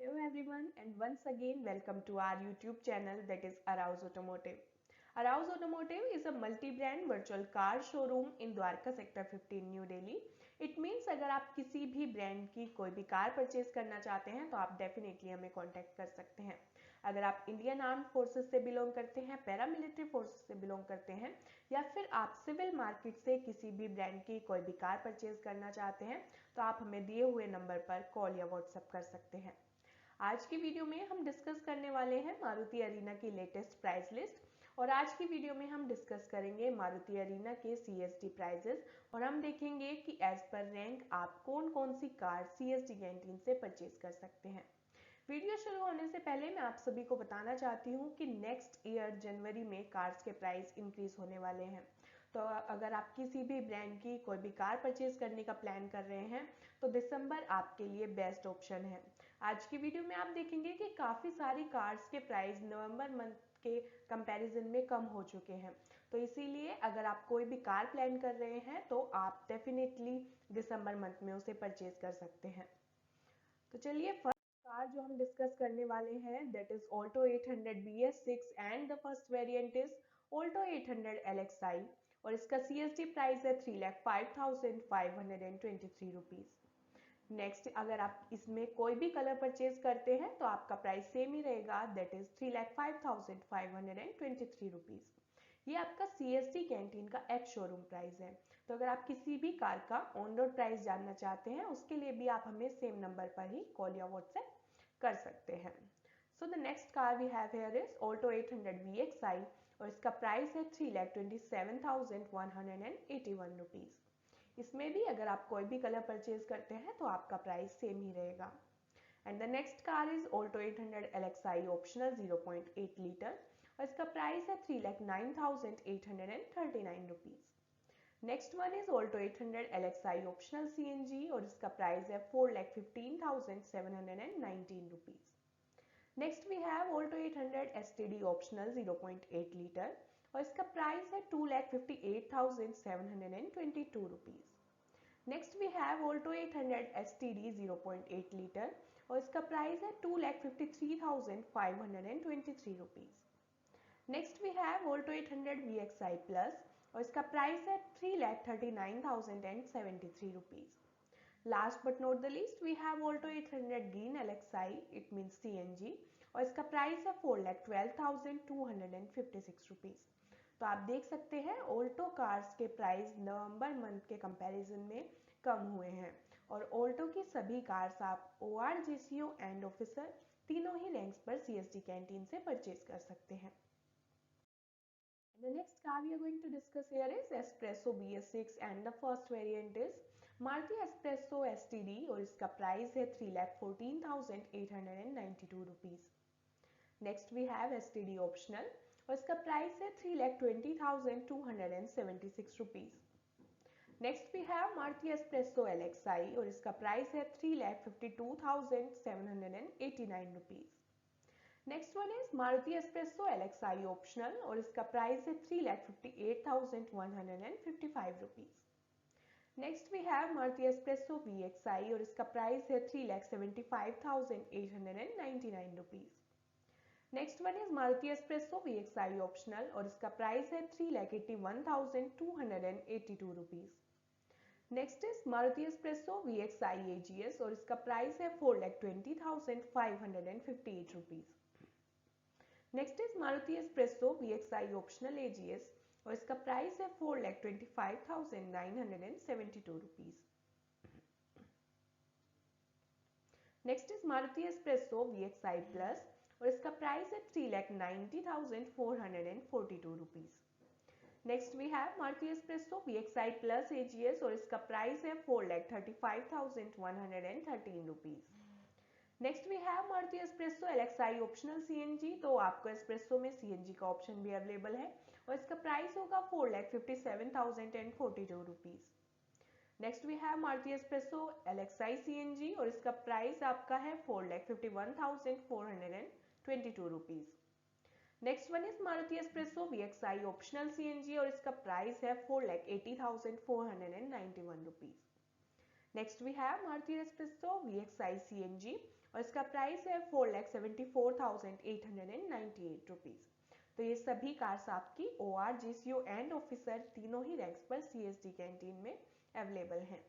Hello everyone and once again welcome to our YouTube channel that is Arouse Automotive. Arouse Automotive is a multi-brand virtual car showroom in Dwarka Sector 15 New Delhi. It means अगर आप किसी भी brand की कोई भी car purchase करना चाहते हैं तो आप डेफिनेटली हमें कांटेक्ट कर सकते हैं। अगर आप इंडियन आर्म फोर्सेस से बिलोंग करते हैं, पैरामिलिट्री फोर्सेस से बिलोंग करते हैं या फिर आप सिविल मार्केट से किसी भी ब्रांड की कोई भी कार परचेज करना चाहते हैं तो आप हमें दिए हुए नंबर पर कॉल या व्हाट्सएप कर सकते हैं। आज की वीडियो में हम डिस्कस करने वाले हैं मारुति अरीना की लेटेस्ट प्राइस लिस्ट और आज की वीडियो में हम डिस्कस करेंगे मारुति अरीना के सीएसडी प्राइजेस और हम देखेंगे कि एज पर रैंक आप कौन कौन सी कार सीएसडी कैंटीन से परचेज कर सकते हैं। वीडियो शुरू होने से पहले मैं आप सभी को बताना चाहती हूँ कि नेक्स्ट ईयर जनवरी में कार्स के प्राइस इंक्रीज होने वाले हैं। तो अगर आप किसी भी ब्रांड की कोई भी कार परचेज करने का प्लान कर रहे हैं तो दिसंबर आपके लिए बेस्ट ऑप्शन है। आज की वीडियो में आप देखेंगे कि काफ़ी सारी कार्स के प्राइस नवंबर मंथ के कंपैरिजन में कम हो चुके हैं, तो इसीलिए अगर आप कोई भी कार प्लान कर रहे हैं तो आप डेफिनेटली दिसंबर मंथ में उसे परचेज कर सकते हैं। तो चलिए फर्स्ट कार जो हम डिस्कस करने वाले हैं that is Alto 800 BS6 and the first variant is Alto 800 LXI और इसका CSD प्राइस है 3,05,523 रुपीज। नेक्स्ट अगर आप इसमें कोई भी कलर परचेज करते हैं तो आपका प्राइस सेम ही रहेगा दैट इज 3,05,523 रुपीज। ये आपका CSD कैंटीन का एक्स शोरूम प्राइस है। तो अगर आप किसी भी कार का ऑन रोड प्राइस जानना चाहते हैं उसके लिए भी आप हमें सेम नंबर पर ही कॉल या व्हाट्सएप कर सकते हैं। So the next car we have here is Alto 800 VXI और इसका प्राइस है 3,27,181 रुपीज। इसमें भी अगर आप कोई भी कलर परचेज करते हैं तो आपका प्राइस सेम ही रहेगा। And the next car is Alto 800 LXI optional 0.8 litre और इसका प्राइस है 3,09,839 rupees. Next one is Alto 800 LXI optional CNG और इसका प्राइस है 4,15,719 rupees. Next we have Alto 800 STD optional 0.8 litre और इसका प्राइस है 2,58,722 rupees. Next we have Alto 800 STD 0.8 litre और इसका प्राइस है 2,53,523 rupees. Next we have Alto 800 VXI plus और इसका प्राइस है 3,39,073 rupees. Last but not the least we have Alto 800 green LXI it means CNG और इसका price है 4,12,256 rupees. तो आप देख सकते हैं ऑल्टो कार्स के प्राइस नवंबर मंथ के कंपैरिजन में कम हुए हैं और ऑल्टो की सभी कार्स आप OR GCO एंड ऑफिसर तीनों ही रैंक्स पर CSD कैंटीन से परचेज कर सकते हैं। The next car we are going to discuss here is Espresso BS6 and the first variant is Maruti Espresso STD और इसका प्राइस है 3,14,892 rupees. Next we have STD optional और इसका प्राइस है 3,20,276 rupees. Next we have Maruti S-Presso LXI और इसका price है 3,52,789 rupees. Next one is Maruti S-Presso LXI optional और इसका प्राइस है 3,58,155 rupees. Next we have Maruti S-Presso VXI और इसका प्राइस है 3,75,899 rupees. Next one is Maruti S-Presso VXI optional और इसका प्राइस है 3,81,282 rupees. Next is Maruti S-Presso VXI AGS और इसका प्राइस है 4,20,558 rupees. Next is Maruti S-Presso VXI optional AGS और इसका प्राइस है 4,25,972 rupees. Next is Maruti S-Presso VXI plus और इसका प्राइस है 3,90,442 rupees. Next we have Maruti S-Presso VXI plus AGS और इसका प्राइस है 4,35,113 rupees. Next we have Maruti S-Presso LXI optional CNG, तो आपको एस्प्रेसो में CNG का ऑप्शन भी अवेलेबल है और इसका प्राइस होगा 4,57,042 rupees. Next we have Maruti S-Presso LXI CNG और इसका प्राइस आपका है 4,51,422 rupees. Next one is Maruti S-Presso VXI optional CNG और इसका प्राइस है 4,80,491 rupees. Next we have Maruti S-Presso VXI CNG और इसका प्राइस है 4,74,898 रुपीज़। तो ये सभी कार्स आपकी OR, GCO एंड ऑफिसर तीनों ही रैंक्स पर CSD कैंटीन में अवेलेबल हैं।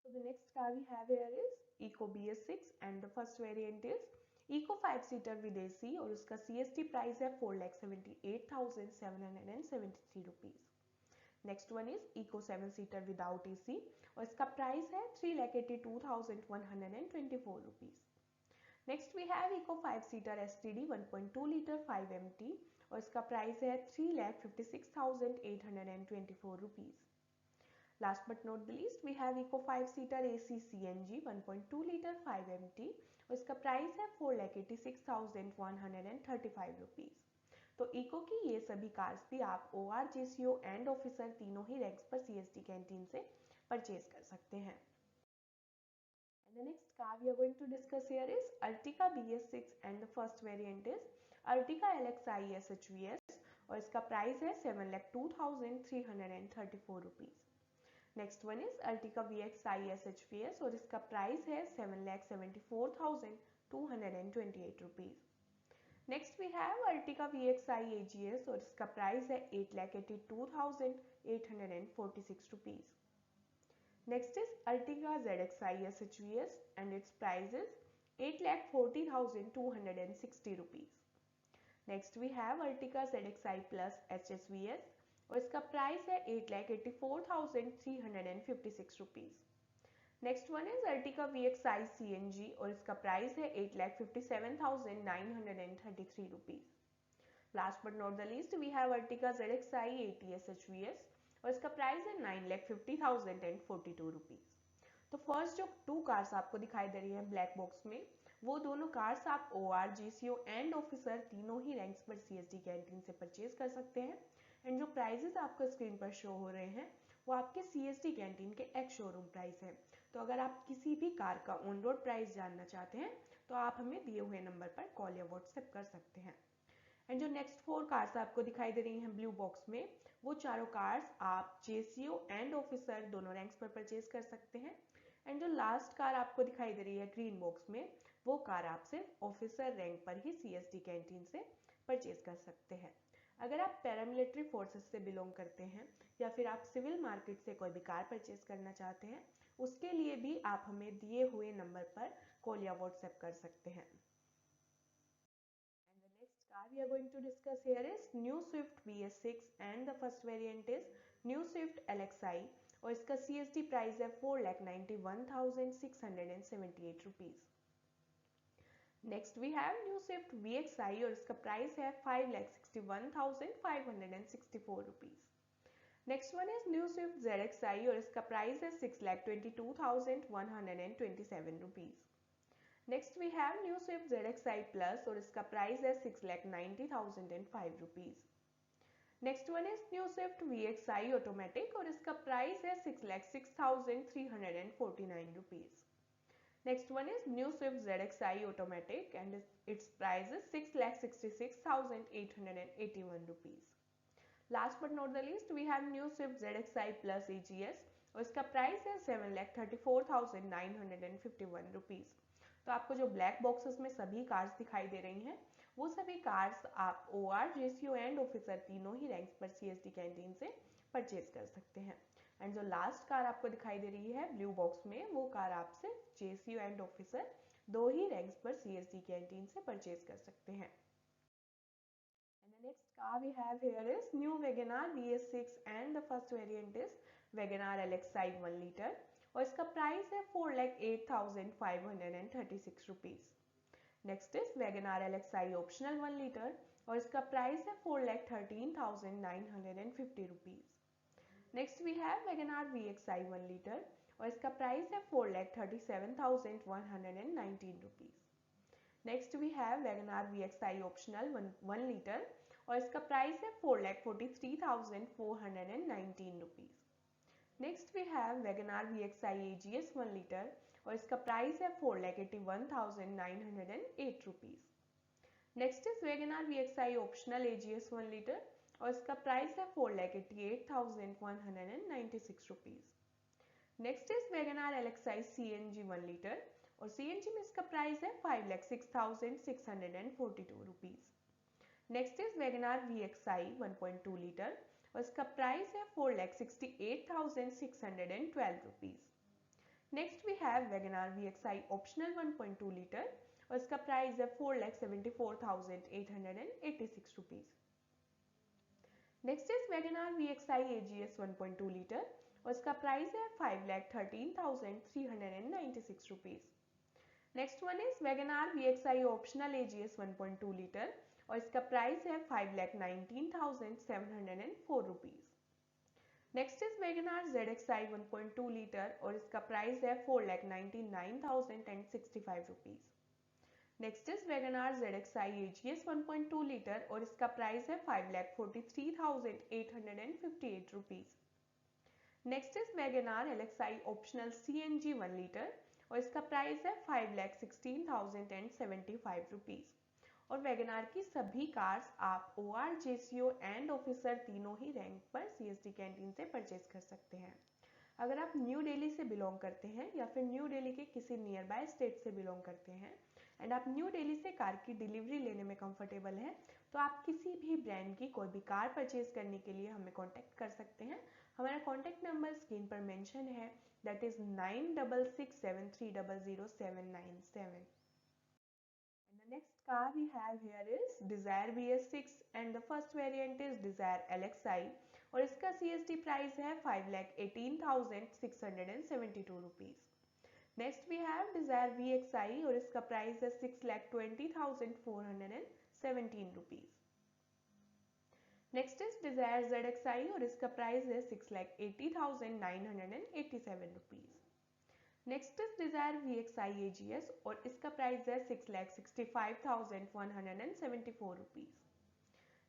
So the next car we have here is Eco BS6 and the first variant is Eco 5-seater with AC और उसका CST प्राइस है 4,78,773 rupees. Next one is Eco 7-seater without AC और इसका price है 3,82,124 rupees. Next we have Eco 5-seater STD 1.2 litre 5MT और इसका price है 3,56,824 rupees. Last but not the least, we have Eco 5-seater AC CNG 1.2 litre 5MT और इसका price है 4,86,135 rupees. तो इको की ये सभी कार्स भी आप OR, GCO एंड ऑफिसर तीनों ही रैंक्स पर CSD कैंटीन से परचेज कर सकते हैं। And the next car we are going to discuss here is Ertiga BS6 and the first variant is Ertiga LXi SHVS और इसका प्राइस है 7,02,334 rupees. Next one is Ertiga VXi SHVS और इसका price है 7,74,228 rupees. Next we have Ertiga VXi AGS और इसका price है 8,82,846 rupees. Next is Ertiga ZXi SHVS and its price is 8,40,260 rupees. Next we have Ertiga ZXi Plus HSVS और इसका price है 8,84,356 rupees. Next one is Ertiga VXi CNG और इसका price है 8,57,933 rupees. Last but not the least we have Ertiga ZXi ATS HVS और इसका price है 9,50,042 rupees. तो फर्स्ट जो टू कार्स आपको दिखाई दे रही है ब्लैक बॉक्स में, वो दोनों कार्स आप OR, GCO एंड ऑफिसर तीनों ही रैंक्स पर CSD कैंटीन से परचेज कर सकते हैं। एंड जो प्राइजेस आपको स्क्रीन पर शो हो रहे हैं वो आपके CSD कैंटीन के एक्स शोरूम प्राइस है। तो अगर आप किसी भी कार का ऑन रोड प्राइस जानना चाहते हैं तो आप हमें दिए हुए नंबर पर कॉल या व्हाट्सएप कर सकते हैं। एंड जो नेक्स्ट 4 कार्स आपको दिखाई दे रही हैं ब्लू बॉक्स में, वो चारों कार्स आप JCO एंड ऑफिसर दोनों रैंक्स पर परचेज कर सकते हैं। एंड जो लास्ट कार आपको दिखाई दे रही है ग्रीन बॉक्स में, वो कार आप सिर्फ ऑफिसर रैंक पर ही CSD कैंटीन से परचेज कर सकते हैं। अगर आप पैरामिलिट्री फोर्सेस से बिलोंग करते हैं या फिर आप सिविल मार्केट से कोई भी कार परचेज करना चाहते हैं, उसके लिए भी आप हमें दिए हुए नंबर पर कॉल या व्हाट्सएप कर सकते हैं। And the next car we are going to discuss here is New Swift BS6 and the first variant is New Swift LXi और इसका CSD प्राइस है 4,91,678 rupees. Next we have new Swift VXi और इसका price है 5,61,564 rupees. Next one is new Swift ZXi और इसका price है 6,22,127 rupees. Next we have new Swift ZXi Plus और इसका प्राइस है 6,90,005 rupees. Next one is new Swift VXi automatic और इसका प्राइस है 6,06,349 rupees. Next one is new Swift ZXi automatic and its price is 6,66,881 rupees. Last but not the least, we have new Swift ZXi Plus AGS और इसका price है 7,34,951 rupees. तो आपको जो black boxes में सभी कार्स दिखाई दे रही हैं, वो सभी कार्स आप OR, GCO एंड ऑफिसर तीनों ही रैंक्स पर CSD कैंटीन से परचेज कर सकते हैं। एंड जो लास्ट कार आपको दिखाई दे रही है ब्लू बॉक्स में, वो कार आप सिर्फ JCO एंड ऑफिसर दो ही रैंक्स पर CSD कैंटीन से परचेज कर सकते हैं। And the next car we have here is new WagonR BS6 and the first variant is WagonR LXi 1 liter और इसका प्राइस है 4,08,536 rupees. Next is WagonR LXi optional 1 litre और इसका प्राइस है 4,13,950 rupees. Next we have WagonR VXi 1 litre और इसका price है 4,37,119 rupees. Next we have WagonR VXi optional 1 litre और इसका प्राइस है 4,43,419 rupees. Next we have WagonR VXi AGS 1 litre और इसका प्राइस है 4,81,908 rupees. Next is WagonR VXi optional AGS 1 litre और इसका प्राइस है 4,88,196 rupees. Next is WagonR LXi CNG 1 litre और CNG में इसका प्राइस है 5,06,642 rupees. Next is WagonR VXI 1.2 litre और इसका प्राइस है 4,68,612 rupees. Next we have WagonR VXI optional 1.2 litre और इसका प्राइस है 4,74,886 rupees. Next is WagonR VXI AGS 1.2 litre और इसका प्राइस है 5,13,396 rupees. Next one is WagonR VXI optional AGS 1.2 litre और इसका प्राइस है 5,19,704 rupees. Next is WagonR ZXI 1.2 litre और इसका प्राइस है 4,99,065 rupees. Next is WagonR ZXI AGS 1.2 litre और इसका प्राइस है 5,43,858 rupees. Next is WagonR LXI optional CNG 1 litre और इसका प्राइस है 5,16,075 रुपीज। और वैगनार की सभी कार्स आप OR, JCO एंड ऑफिसर तीनों ही रैंक पर CST कैंटीन से परचेज कर सकते हैं। अगर आप न्यू दिल्ली से बिलोंग करते हैं या फिर न्यू दिल्ली के किसी नियर बाय स्टेट से बिलोंग करते हैं एंड आप न्यू दिल्ली से कार की डिलीवरी लेने में कंफर्टेबल हैं, तो आप किसी भी ब्रांड की कोई भी कार परचेज करने के लिए हमें कॉन्टैक्ट कर सकते हैं। हमारा कॉन्टैक्ट नंबर स्क्रीन पर मेंशन है, that is 9667300797। And the next car we have here is Dzire VS6 and the first variant is Dzire LXI और इसका CST प्राइस है 5,18,672 rupees. Next we have Dzire VXI और इसका price है 6,20,417 rupees. Next is Dzire ZXI और इसका price है 6,80,987 rupees. Next is Dzire VXI AGS और इसका प्राइस है 6,65,174 rupees.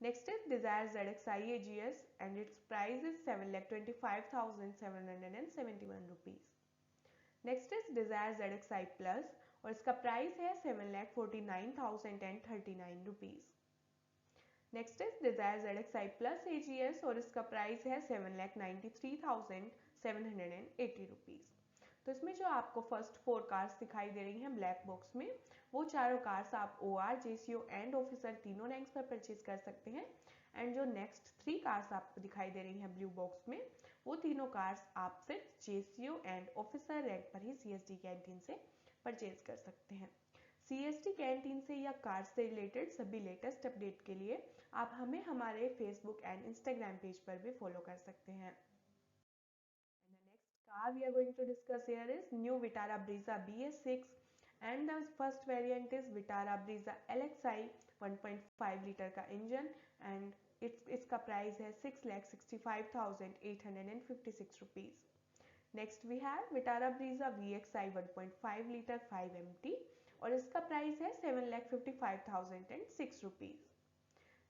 Next is Dzire ZXI AGS and its price is 7,25,771 rupees. Next is Dzire ZXI Plus और इसका प्राइस है 7,49,039 rupees. Next is Dzire ZXI Plus AGS और इसका price है 7,93,780 rupees. तो इसमें जो आपको फर्स्ट 4 कार्स दिखाई दे रही हैं ब्लैक बॉक्स में, वो चारों कार्स आप OR, JCO एंड ऑफिसर तीनों रैंक्स पर परचेज कर सकते हैं। एंड जो नेक्स्ट 3 कार्स आपको दिखाई दे रही हैं ब्लू बॉक्स में, वो तीनों कार्स आप सिर्फ JCO एंड ऑफिसर रैंक पर ही CST कैंटीन से परचेज कर सकते हैं। CST कैंटीन से या कार से रिलेटेड सभी लेटेस्ट अपडेट के लिए आप हमें हमारे फेसबुक एंड इंस्टाग्राम पेज पर भी फॉलो कर सकते हैं। Car we are going to discuss here is new Vitara Brezza BS6 and the first variant is Vitara Brezza LXI 1.5 litre का इंजन एंड इसका प्राइस है 6,65,856 rupees. Next we have Vitara Brezza VXI 1.5 litre 5MT और इसका price है 7,55,006 rupees.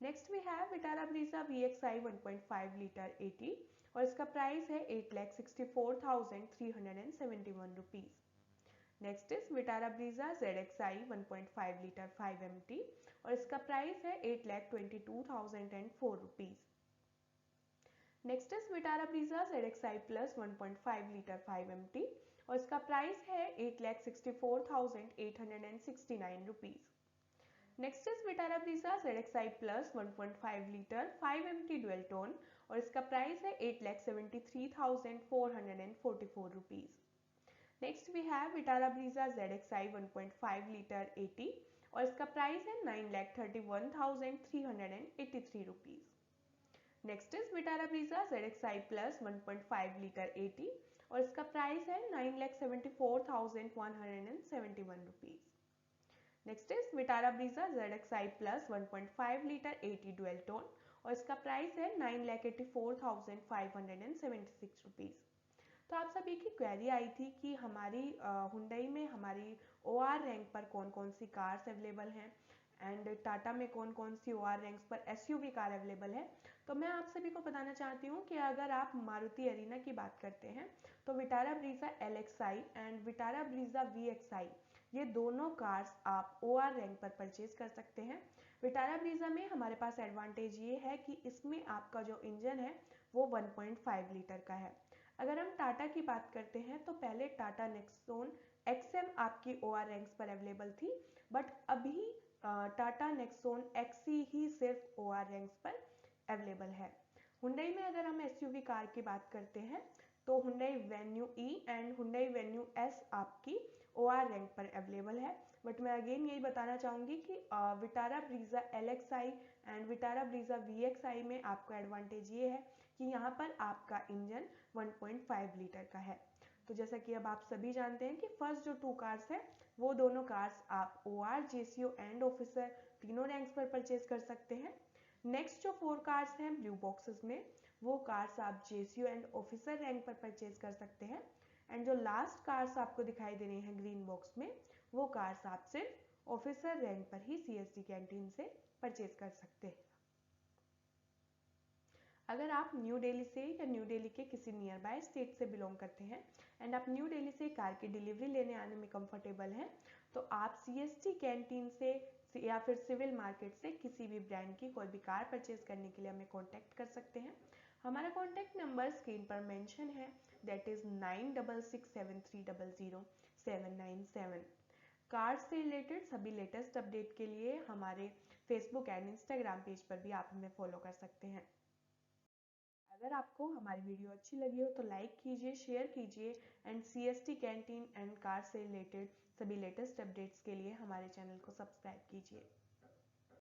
Next we have Vitara Brezza VXI 1.5 litre 80 और इसका price है 8,64,371 rupees. Next is Vitara Brezza ZXI 1.5 litre 5MT और इसका प्राइस है 8,22,004 rupees. Next is Vitara Brezza ZXI Plus 1.5 litre 5MT और इसका प्राइस है 8,64,869 rupees. Next is Vitara Brezza ZXI Plus 1.5 litre 5MT dual tone और इसका price है 8,73,444 rupees. Next we have Vitara Brezza ZXI 1.5 litre 80 और इसका price है 9,31,383 rupees. Next is Vitara Brezza ZXI Plus 1.5 litre 80 और इसका प्राइस है 9,74,171 rupees. Next is Vitara Brezza ZXI Plus 1.5 litre 80 dual tone और इसका प्राइस है 9,84,576 रुपीज। तो आप सभी की क्वेरी आई थी कि हमारी हुंडई में हमारी OR रैंक पर कौन कौन सी कार्स अवेलेबल हैं एंड टाटा में कौन कौन सी OR रैंक्स पर SUV कार अवेलेबल है। तो मैं आप सभी को बताना चाहती हूँ कि अगर आप मारुति अरीना की बात करते हैं तो Vitara Brezza LXI and Vitara Brezza VXI ये दोनों कार्स आप OR रैंक पर परचेज कर सकते हैं। Vitara Brezza में हमारे पास एडवांटेज ये है कि इसमें आपका जो इंजन है वो 1.5 लीटर का है। अगर हम टाटा की बात करते हैं तो पहले टाटा नेक्सॉन XM आपकी OR रैंक्स पर अवेलेबल थी, बट अभी टाटा नेक्सॉन XE ही सिर्फ OR रैंक्स पर अवेलेबल है। हुंडई में अगर हम एसयूवी कार की बात करते हैं तो Hyundai venue E and Hyundai venue S आपकी OR रैंक पर अवेलेबल है। बट मैं अगेन यही बताना चाहूँगी कि Vitara Brezza LXI and Vitara Brezza VXI में आपका एडवांटेज ये है कि यहाँ पर आपका इंजन 1.5 लीटर का है। तो जैसा कि अब आप सभी जानते हैं कि फर्स्ट जो 2 कार्स हैं वो दोनों कार्स आप OR, JCO एंड ऑफिसर तीनों रैंक्स पर परचेज कर सकते हैं। नेक्स्ट जो 4 कार्स हैं ब्लू बॉक्सेस में, वो कार्स आप JCO एंड ऑफिसर रैंक पर परचेज कर सकते हैं। एंड जो लास्ट कार्स आपको दिखाई दे रही हैं ग्रीन बॉक्स में, वो कार्स आप सिर्फ ऑफिसर रैंक पर ही CST कैंटीन से परचेज कर सकते हैं। अगर आप न्यू दिल्ली से या न्यू दिल्ली के किसी नियर बाय स्टेट से बिलोंग करते हैं एंड आप न्यू दिल्ली से कार की डिलीवरी लेने आने में कंफर्टेबल हैं, तो आप CST कैंटीन से या फिर सिविल मार्केट से किसी भी ब्रांड की कोई भी कार परचेज करने के लिए हमें कॉन्टैक्ट कर सकते हैं। हमारा कॉन्टैक्ट नंबर स्क्रीन पर मेंशन है, दैट इज 9667300797। कार से रिलेटेड सभी लेटेस्ट अपडेट के लिए हमारे फेसबुक एंड इंस्टाग्राम पेज पर भी आप हमें फॉलो कर सकते हैं। अगर आपको हमारी वीडियो अच्छी लगी हो तो लाइक कीजिए, शेयर कीजिए and CST canteen and car से रिलेटेड सभी लेटेस्ट अपडेट्स के लिए हमारे चैनल को सब्सक्राइब कीजिए।